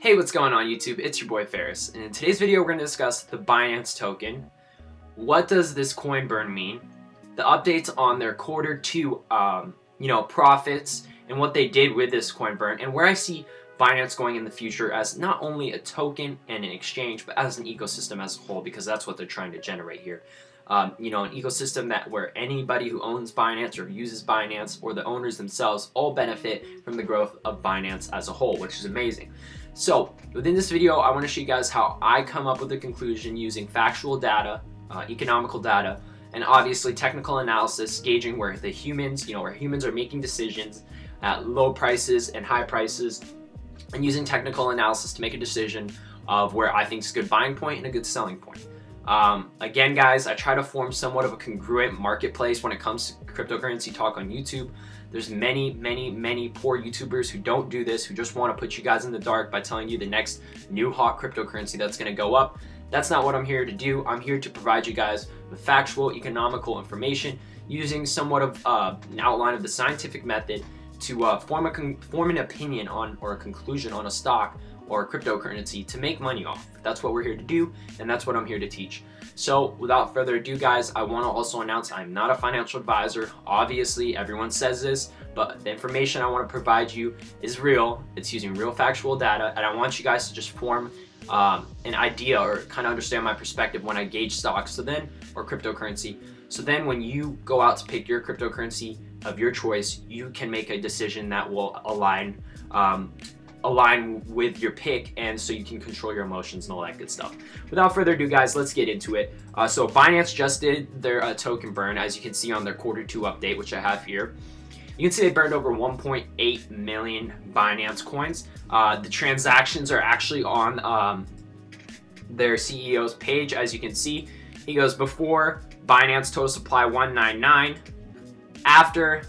Hey, what's going on YouTube? It's your boy Ferris, and in today's video we're going to discuss the Binance token. What does this coin burn mean? The updates on their Q2 profits and what they did with this coin burn, and where I see Binance going in the future as not only a token and an exchange, but as an ecosystem as a whole, because that's what they're trying to generate here. An ecosystem where anybody who owns Binance or uses Binance or the owners themselves all benefit from the growth of Binance as a whole, which is amazing. So within this video, I want to show you guys how I come up with a conclusion using factual data, economical data, and obviously technical analysis, gauging where the humans, where humans are making decisions at low prices and high prices, and using technical analysis to make a decision of where I think is a good buying point and a good selling point. Again, guys, I try to form somewhat of a congruent marketplace when it comes to cryptocurrency talk on YouTube. There's many poor YouTubers who don't do this, who just want to put you guys in the dark by telling you the next new hot cryptocurrency that's going to go up. That's not what I'm here to do. I'm here to provide you guys with factual, economical information using somewhat of an outline of the scientific method to form an opinion on or a conclusion on a stock or a cryptocurrency to make money off. That's what we're here to do, and that's what I'm here to teach. So without further ado, guys, I want to also announce I'm not a financial advisor. Obviously, everyone says this, but the information I want to provide you is real. It's using real factual data, and I want you guys to just form an idea or kind of understand my perspective when I gauge stocks or cryptocurrency. So then when you go out to pick your cryptocurrency of your choice, you can make a decision that will align with your pick, and so you can control your emotions and all that good stuff. Without further ado, guys, let's get into it. So Binance just did their token burn, as you can see on their Q2 update, which I have here. You can see they burned over 1.8 million Binance coins. The transactions are actually on their CEO's page, as you can see. He goes, before Binance total supply 199, after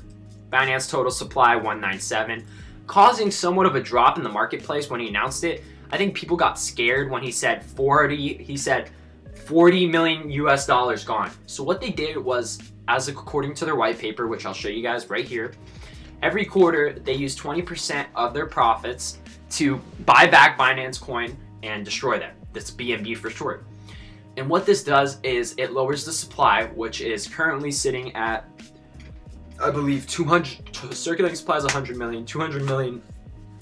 Binance total supply 197, causing somewhat of a drop in the marketplace when he announced it. I think people got scared when he said 40 million US dollars gone. So what they did was, according to their white paper, which I'll show you guys right here, every quarter they use 20% of their profits to buy back Binance coin and destroy them. That's BNB for short. And what this does is it lowers the supply, which is currently sitting at, I believe, 200 circulating supply is 100 million, 200 million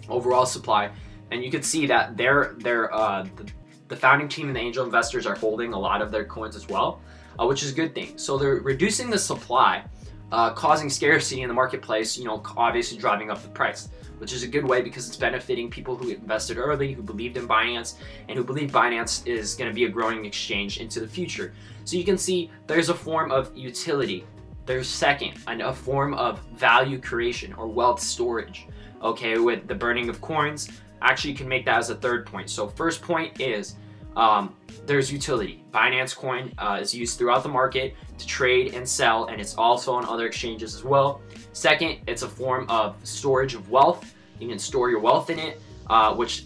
overall supply, and you can see that the founding team and the angel investors are holding a lot of their coins as well, which is a good thing. So they're reducing the supply, causing scarcity in the marketplace, obviously driving up the price, which is a good way because it's benefiting people who invested early, who believed in Binance, and who believe Binance is going to be a growing exchange into the future. So you can see there's a form of utility. There's second, a form of value creation or wealth storage, okay, with the burning of coins. Actually, you can make that as a third point. So first point is there's utility. Binance coin is used throughout the market to trade and sell, and it's also on other exchanges as well. Second, it's a form of storage of wealth. You can store your wealth in it, which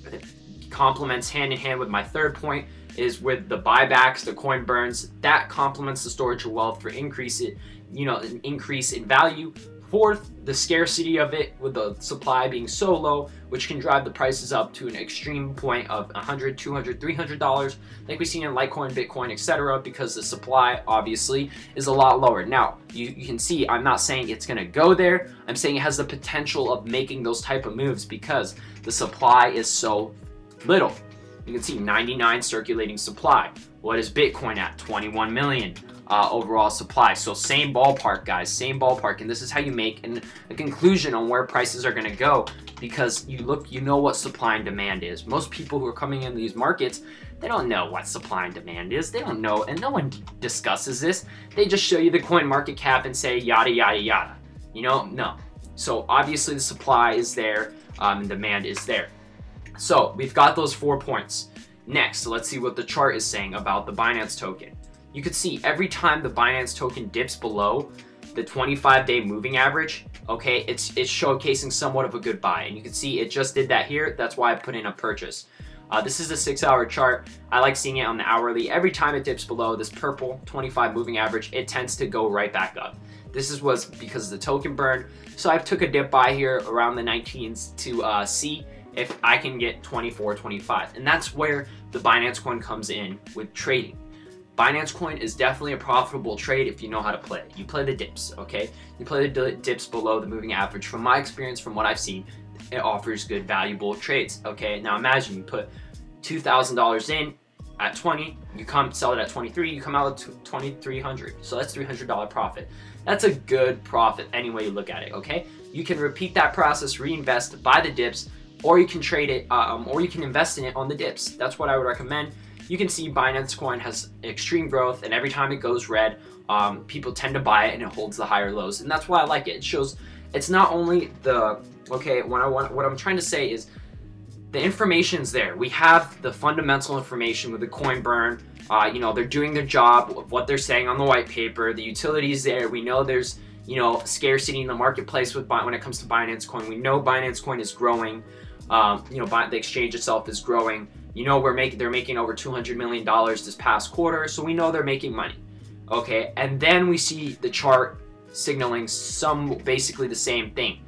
complements hand in hand with my third point, is with the buybacks, the coin burns. That complements the storage of wealth for an increase in value. Fourth, the scarcity of it, with the supply being so low, which can drive the prices up to an extreme point of $100, $200, $300, like we've seen in Litecoin, Bitcoin, etc., because the supply obviously is a lot lower. Now, you can see I'm not saying it's going to go there. I'm saying it has the potential of making those type of moves because the supply is so little. You can see 99 circulating supply. What is Bitcoin at? 21 million overall supply. So same ballpark, guys, same ballpark. And this is how you make a conclusion on where prices are going to go, because you know what supply and demand is. Most people who are coming into these markets, they don't know what supply and demand is. They don't know, and no one discusses this. They just show you the coin market cap and say yada yada yada. No. So obviously the supply is there, and demand is there. So we've got those 4 points. Next, let's see what the chart is saying about the Binance token. You can see every time the Binance token dips below the 25-day moving average, okay, it's showcasing somewhat of a good buy. And you can see it just did that here. That's why I put in a purchase. This is a 6-hour chart. I like seeing it on the hourly. Every time it dips below this purple 25 moving average, it tends to go right back up. This was because of the token burn. So I took a dip buy here around the 19s to see if I can get 24, 25. And that's where the Binance coin comes in with trading. Binance coin is definitely a profitable trade if you know how to play it. You play the dips, okay? You play the dips below the moving average. From my experience, from what I've seen, it offers good, valuable trades, okay? Now imagine you put $2,000 in at 20, you come sell it at 23, you come out at 2,300. So that's $300 profit. That's a good profit any way you look at it, okay? You can repeat that process, reinvest, buy the dips, or you can trade it, or you can invest in it on the dips. That's what I would recommend. You can see Binance coin has extreme growth, and every time it goes red, people tend to buy it and it holds the higher lows. And that's why I like it. It shows it's not only the, okay, what I'm trying to say is the information's there. We have the fundamental information with the coin burn. You know, they're doing their job of what they're saying on the white paper. The utility's there. We know there's, you know, scarcity in the marketplace when it comes to Binance coin. We know Binance coin is growing. You know, the exchange itself is growing. You know, they're making over $200 million this past quarter, so we know they're making money. Okay, and then we see the chart signaling basically the same thing.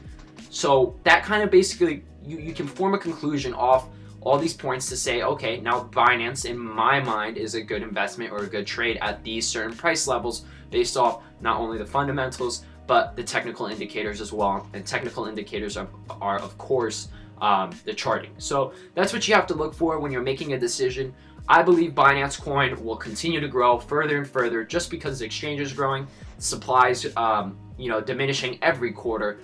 So that kind of basically, you can form a conclusion off all these points to say, okay, now Binance, in my mind, is a good investment or a good trade at these certain price levels based off not only the fundamentals, but the technical indicators as well. And technical indicators are of course, the charting. So that's what you have to look for when you're making a decision. I believe Binance coin will continue to grow further and further just because the exchange is growing, supplies, you know, diminishing every quarter.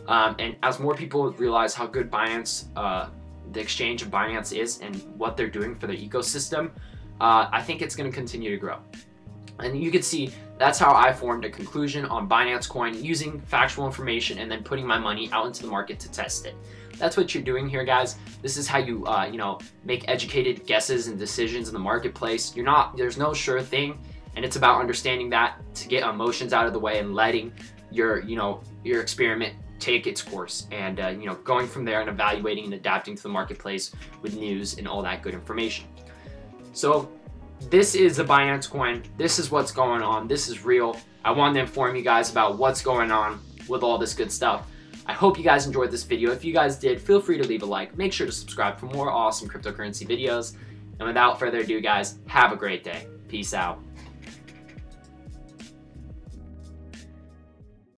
And as more people realize how good Binance, the exchange of Binance is and what they're doing for their ecosystem, I think it's going to continue to grow. And you can see that's how I formed a conclusion on Binance coin using factual information and then putting my money out into the market to test it. That's what you're doing here, guys. This is how you, you know, make educated guesses and decisions in the marketplace. There's no sure thing, and it's about understanding that to get emotions out of the way and letting your experiment take its course, and you know, going from there and evaluating and adapting to the marketplace with news and all that good information. So this is the Binance coin. This is what's going on. This is real. I wanted to inform you guys about what's going on with all this good stuff. I hope you guys enjoyed this video. If you guys did, feel free to leave a like. Make sure to subscribe for more awesome cryptocurrency videos. And without further ado, guys, have a great day. Peace out.